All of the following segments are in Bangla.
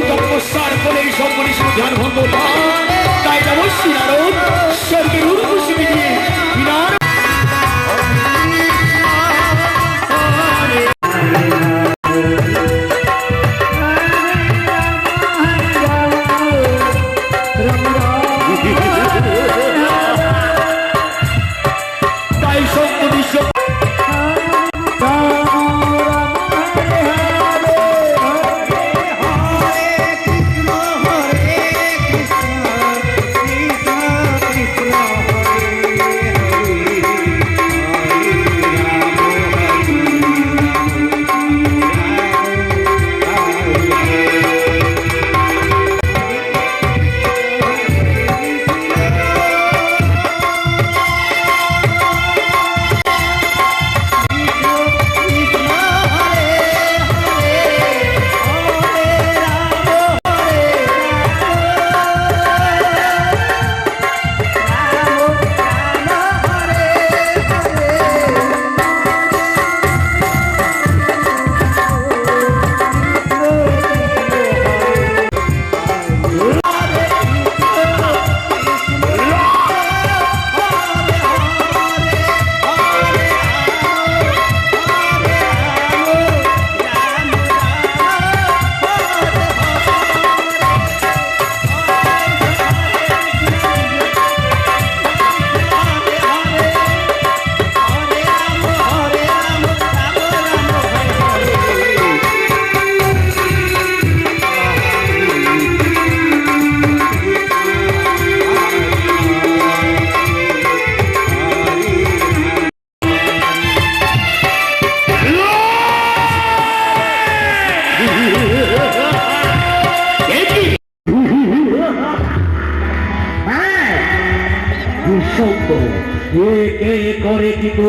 তপস্যার ফলে এই সব মনীষীর ধ্যান ভঙ্গ তাই নমস্বী নারদ স্বর্গের উর্বশী দিয়ে বিনার তাই সব মনীষ করে কিন্তু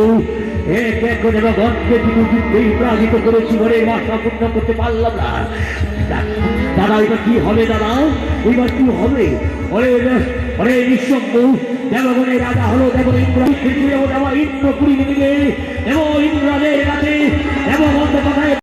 এক এক করে ভগবানকে কিন্তু বিভ্রাজিত করেছি বলে বাসা পূর্ণ করতে পারলাম না। দাদা এটা কি হবে দাদা, এবার কি হবে? অরে নিঃসঙ্গ দেবগণের রাজা হলো দেব ইন্দ্র, দেব ইন্দ্রপুরী নিবে দেব ইন্দ্রাদের কাছে দেব বন্ধ কথায়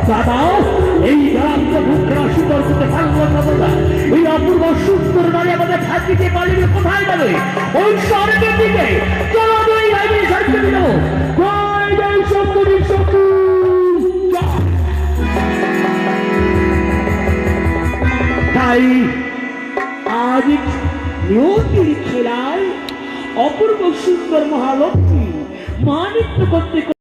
দাদা এই সুন্দর করতে পারলাম না দাদা। এই অপূর্ব সুন্দর নারী আমাদের থাকিতে পালিয়ে কোথায় যাবে? ওই স্বর্গের দিকে। চলো দুই ভাই স্বর্গে দিল তাই আজ নিয়তির খেলায় অপূর্ব সুন্দর মহালক্ষ্মী মা নৃত্য করতে